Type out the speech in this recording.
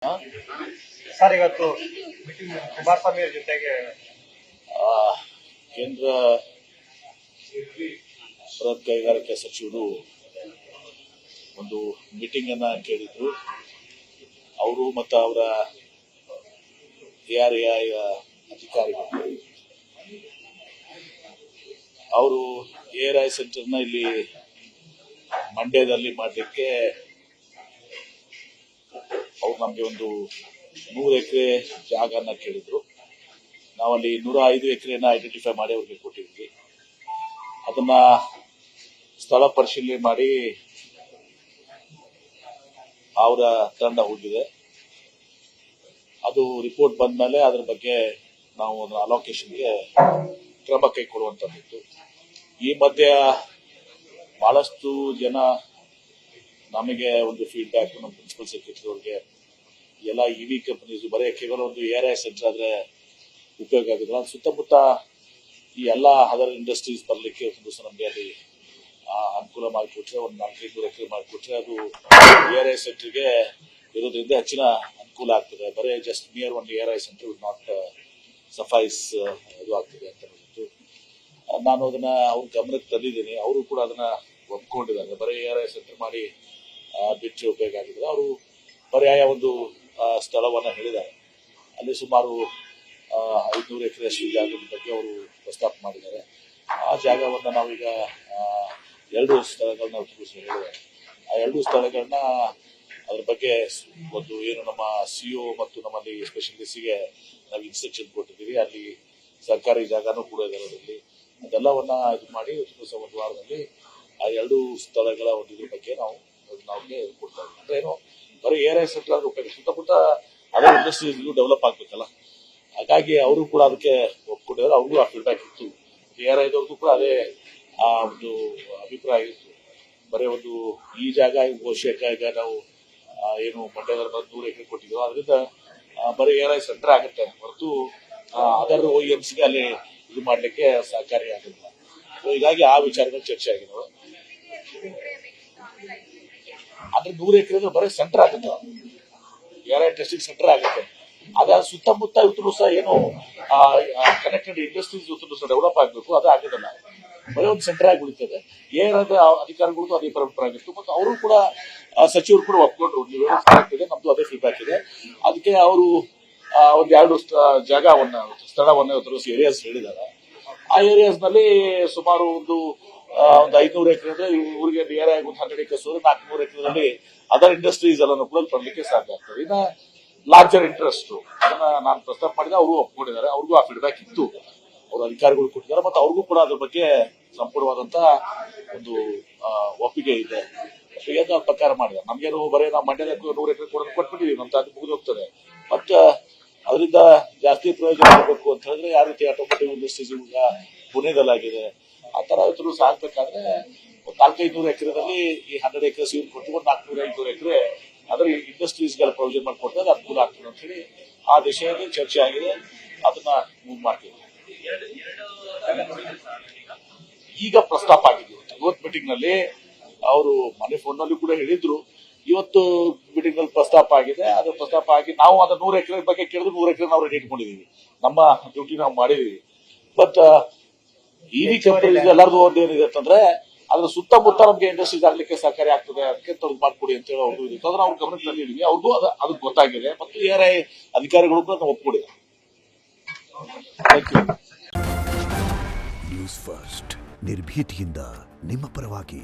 Sir, ಇವತ್ತು ಕುಮಾರಸ್ವಾಮಿ ಅವರ ಜೊತೆಗೆ ಕೇಂದ್ರ ಬೃಹತ್ ಕೈಗಾರಿಕಾ ಸಚಿವರು ಒಂದು ಮೀಟಿಂಗ್ ಅನ್ನ ಕೇಳಿದ್ರು. ಅವರು ಮತ್ತು ಅವರ ARAI ಅಧಿಕಾರಿಗಳು ಅವರು ARAI ಸೆಂಟರ್ನ ಇಲ್ಲಿ ಮಂಡ್ಯದಲ್ಲಿ ಮಾಡಲಿಕ್ಕೆ ಅವ್ರು ನಮಗೆ ಒಂದು 100 ಎಕರೆ ಜಾಗನ ಕೇಳಿದ್ರು. ನಾವಲ್ಲಿ 105 ಎಕರೆನ ಐಡೆಂಟಿಫೈ ಮಾಡಿ ಅವ್ರಿಗೆ ಕೊಟ್ಟಿದ್ವಿ. ಅದನ್ನ ಸ್ಥಳ ಪರಿಶೀಲನೆ ಮಾಡಿ ಅವರ ತಂಡ ಹೋಗಿದೆ. ಅದು ರಿಪೋರ್ಟ್ ಬಂದ ಮೇಲೆ ಅದ್ರ ಬಗ್ಗೆ ನಾವು ಅದನ್ನ ಅಲೋಕೇಶನ್ಗೆ ಕ್ರಮ ಕೈಗೊಳ್ಳುವಂತದ್ದು. ಈ ಮಧ್ಯ ಬಹಳಷ್ಟು ಜನ ನಮಗೆ ಒಂದು ಫೀಡ್ಬ್ಯಾಕ್, ನಮ್ಮ ಪ್ರಿನ್ಸಿಪಲ್ ಸೆಕ್ರೆಟರಿ ಅವ್ರಿಗೆ ಎಲ್ಲ EV ಕಂಪನೀಸ್ ಬರೀ ಕೇವಲ ಒಂದು ARAI ಸೆಂಟರ್ ಆದ್ರೆ ಉಪಯೋಗ ಆಗುದಿಲ್ಲ, ಸುತ್ತಮುತ್ತ ಈ ಎಲ್ಲ ಅದರ್ ಇಂಡಸ್ಟ್ರೀಸ್ ಬರಲಿಕ್ಕೆ ಒಂದು ದಿವಸ ನಮಗೆ ಅಲ್ಲಿ ಅನುಕೂಲ ಮಾಡಿಕೊಟ್ರೆ, ಒಂದು 400 ಎಕರೆ ಮಾಡಿಕೊಟ್ರೆ ಅದು ARAI ಸೆಂಟರ್ಗೆ ಇರೋದ್ರಿಂದ ಹೆಚ್ಚಿನ ಅನುಕೂಲ ಆಗ್ತದೆ. ಬರೀ ಜಸ್ಟ್ ನಿಯರ್ ಒಂದು ARAI ಸೆಂಟರ್ ವುಡ್ ನಾಟ್ ಸಫೈಸ್ ಅದು ಆಗ್ತದೆ ಅಂತ ಹೇಳಿದ್ದು. ನಾನು ಅದನ್ನ ಅವ್ರ ಗಮನಕ್ಕೆ ತಂದಿದ್ದೀನಿ. ಅವರು ಕೂಡ ಅದನ್ನ ಒಪ್ಕೊಂಡಿದ್ದಾರೆ. ಬರೀ ARAI ಸೆಂಟರ್ ಮಾಡಿ ಬಿಟ್ಟು ಉಪಯೋಗ ಆಗಿದ್ರೆ ಅವರು ಪರ್ಯಾಯ ಒಂದು ಸ್ಥಳವನ್ನ ಹೇಳಿದ್ದಾರೆ. ಅಲ್ಲಿ ಸುಮಾರು 500 ಎಕರೆಯಷ್ಟು ಜಾಗದ ಬಗ್ಗೆ ಅವರು ಪ್ರಸ್ತಾಪ ಮಾಡಿದ್ದಾರೆ. ಆ ಜಾಗವನ್ನ ನಾವೀಗ 2 ಸ್ಥಳಗಳನ್ನ ಹೇಳಿದ್ದಾರೆ. ಆ 2 ಸ್ಥಳಗಳನ್ನ ಅದ್ರ ಬಗ್ಗೆ ಒಂದು ಏನು ನಮ್ಮ CO ಮತ್ತು ನಮ್ಮಲ್ಲಿ ಸ್ಪೆಷಲಿಸ್ಟ್ಗೆ ನಾವು ಇನ್ಸ್ಟ್ರಕ್ಷನ್ ಕೊಟ್ಟಿದ್ದೀವಿ. ಅಲ್ಲಿ ಸರ್ಕಾರಿ ಜಾಗನೂ ಕೂಡ ಇದೆ. ಅದರಲ್ಲಿ ಅದೆಲ್ಲವನ್ನ ಇದು ಮಾಡಿ ಒಂದು ವಾರದಲ್ಲಿ ಆ 2 ಸ್ಥಳಗಳ ಒಂದು ಇದ್ರ ಬಗ್ಗೆ ನಾವು ಕೊಡ್ತಾ ಇದ್ದೀವಿ. ಅಂದ್ರೆ ಏನು, ಬರೀ ARAI ಸೆಂಟರ್ ಆದ್ರೆ ಉಪಯೋಗ, ಸುತ್ತಮುತ್ತ ಅದರ್ ಇಂಡಸ್ಟ್ರೀಸ್ ಡೆವಲಪ್ ಆಗ್ಬೇಕಲ್ಲ. ಹಾಗಾಗಿ ಅವರು ಕೂಡ ಅದಕ್ಕೆ ಒಪ್ಕೊಂಡಿದ್ದಾರೆ. ಅವ್ರಿಗೂ ಆ ಫೀಡ್ಬ್ಯಾಕ್ ಇತ್ತು. ARAIದವ್ರಿಗೂ ಕೂಡ ಅದೇ ಆ ಒಂದು ಅಭಿಪ್ರಾಯ ಇತ್ತು. ಬರೀ ಒಂದು ಈ ಜಾಗ ಬಹುಶಃ ಈಗ ನಾವು ಏನು ಮಂಡ್ಯದಲ್ಲಿ 100 ಎಕರೆ ಕೊಟ್ಟಿದ್ವಿ, ಅದರಿಂದ ಬರೀ ARAI ಸೆಂಟರ್ ಆಗುತ್ತೆ ಹೊರತು ಅದರ್ OEMಸ್ಗೆ ಅಲ್ಲಿ ಇದು ಮಾಡ್ಲಿಕ್ಕೆ ಸಹಕಾರಿ ಆಗುದಿಲ್ಲ. ಹೀಗಾಗಿ ಆ ವಿಚಾರಗಳು ಚರ್ಚೆ ಆಗಿದ್ದಾವೆ. ಆದ್ರೆ 100 ಎಕರೆ ಬರೀ ಸೆಂಟರ್ ಆಗುತ್ತೆ, ARAI ಟೆಸ್ಟಿಂಗ್ ಸೆಂಟರ್ ಆಗುತ್ತೆ. ಅದ ಸುತ್ತಮುತ್ತ ಇವತ್ತು ಸಹ ಏನು ಕನೆಕ್ಟೆಡ್ ಇಂಡಸ್ಟ್ರೀಸ್ ಇವತ್ತು ಸಹ ಡೆವಲಪ್ ಆಗಬೇಕು, ಅದು ಆಗೋದಿಲ್ಲ. ಬರೀ ಒಂದು ಸೆಂಟರ್ ಆಗಿ ಉಳಿತದೆ. ಏನಾದ್ರೆ ಅಧಿಕಾರಿಗಳಿಗೂ ಅದೇ ಪರಂಪರೆ ಆಗಿತ್ತು. ಮತ್ತು ಅವರು ಕೂಡ ಸಚಿವರು ಕೂಡ ಒಪ್ಕೊಂಡ್ರು, ನೀವು ಆಗ್ತದೆ, ನಮ್ದು ಅದೇ ಫೀಡ್ಬ್ಯಾಕ್ ಇದೆ. ಅದಕ್ಕೆ ಅವರು ಒಂದು 2 ಸ್ಥಳವನ್ನ ಏರಿಯಾಸ್ ಹೇಳಿದ್ದಾರೆ. ಆ ಏರಿಯಾಸ್ ನಲ್ಲಿ ಸುಮಾರು ಒಂದು 500 ಎಕರೆ ಅಂದ್ರೆ ಊರಿಗೆ ARAI ಒಂದು 100 ಎಕರೆ 400 ಎಕರೆದಲ್ಲಿ ಅದರ್ ಇಂಡಸ್ಟ್ರೀಸ್ ಎಲ್ಲ ಕೂಡ ಬರಲಿಕ್ಕೆ ಸಾಧ್ಯ ಆಗ್ತದೆ. ಇನ್ನ ಲಾರ್ಜರ್ ಇಂಟ್ರೆಸ್ಟ್ ಅದನ್ನ ನಾನು ಪ್ರಸ್ತಾಪ ಮಾಡಿದೆ, ಅವರು ಒಪ್ಕೊಂಡಿದ್ದಾರೆ. ಅವ್ರಿಗೂ ಆ ಫೀಡ್ಬ್ಯಾಕ್ ಇತ್ತು, ಅವ್ರ ಅಧಿಕಾರಿಗಳು ಕೊಟ್ಟಿದ್ದಾರೆ. ಮತ್ತು ಅವ್ರಿಗೂ ಕೂಡ ಅದ್ರ ಬಗ್ಗೆ ಸಂಪೂರ್ಣವಾದಂತ ಒಂದು ಒಪ್ಪಿಗೆ ಇದೆ. ನಾವು ಪ್ರಕಾರ ಮಾಡಿದ್ದಾರೆ. ನಮ್ಗೇನು ಬರೀ ನಾವು ಮಂಡ್ಯದ 100 ಎಕರೆ ಕೊಟ್ಬಿಟ್ಟಿದೀವಿ, ನಮ್ದು ಅದು ಮುಗಿದು ಹೋಗ್ತದೆ. ಮತ್ತೆ ಅದರಿಂದ ಜಾಸ್ತಿ ಪ್ರಯೋಜನ ಆಗಬೇಕು ಅಂತ ಹೇಳಿದ್ರೆ ಯಾವ ರೀತಿ ಆಟೋಮೋಟಿವ್ ಇಂಡಸ್ಟ್ರೀಸ್ ಈಗ ಪುಣೆದಲ್ಲಾಗಿದೆ, ಆ ತರ ಇದ್ರು ಸಾಕ್ಬೇಕಾದ್ರೆ 400-500 ಎಕರೆದಲ್ಲಿ ಈ 100 ಎಕರೆ ಸೀರೆ ಕೊಟ್ಟು ಒಂದು 400-500 ಎಕರೆ ಅದರ ಇಂಡಸ್ಟ್ರೀಸ್ಗಳ ಪ್ರೊವಿಷನ್ ಮಾಡಿಕೊಟ್ಟಾಗ ಅನುಕೂಲ ಆಗ್ತದೆ ಅಂತ ಹೇಳಿ ಆ ದಿಶೆಯಲ್ಲಿ ಚರ್ಚೆ ಆಗಿದೆ. ಅದನ್ನ ಮೂವ್ ಮಾಡ್ತೀವಿ. ಈಗ ಪ್ರಸ್ತಾಪ ಆಗಿದೆ. ಇವತ್ತು ಮೀಟಿಂಗ್ ನಲ್ಲಿ ಅವರು ಮನೆ ಫೋನ್ ನಲ್ಲಿ ಕೂಡ ಹೇಳಿದ್ರು. ಇವತ್ತು ಮೀಟಿಂಗ್ ನಲ್ಲಿ ಪ್ರಸ್ತಾಪ ಆಗಿದೆ. ಅದು ಪ್ರಸ್ತಾಪ ಆಗಿ ನಾವು ಅದ 100 ಎಕರೆ ಬಗ್ಗೆ ಕೇಳಿದ್ರು 100 ಎಕರೆ ನಾವು ರೆಡಿ ಇಟ್ಕೊಂಡಿದೀವಿ. ನಮ್ಮ ಡ್ಯೂಟಿ ನಾವು ಮಾಡಿದೀವಿ. ಬಟ್ EV ಕಂಪನೀಸ್ ಎಲ್ಲರದು ಒಂದೇನಿದೆ ಅಂತಂದ್ರೆ ಅದ್ರ ಸುತ್ತಮುತ್ತ ನಮ್ಗೆ ಇಂಡಸ್ಟ್ರೀಸ್ ಆಗ್ಲಿಕ್ಕೆ ಸಹಕಾರಿ ಆಗ್ತದೆ, ಅದಕ್ಕೆ ತೊಂದರೆ ಮಾಡ್ಕೊಡಿ ಅಂತ ಹೇಳಿ ಅವ್ರಿಗೂ ಇತ್ತು. ಅದನ್ನ ಅವ್ರ ಗಮನಕ್ಕೆ ತಂದಿದ್ದೀವಿ. ಅವ್ರಿಗೂ ಅದಕ್ಕೆ ಗೊತ್ತಾಗಿದೆ. ಮತ್ತು ARAI ಅಧಿಕಾರಿಗಳು ಕೂಡ ಒಪ್ಕೊಂಡಿದ್ದಾರೆ. ನ್ಯೂಸ್ ಫಸ್ಟ್, ನಿರ್ಭೀತಿಯಿಂದ ನಿಮ್ಮ ಪರವಾಗಿ.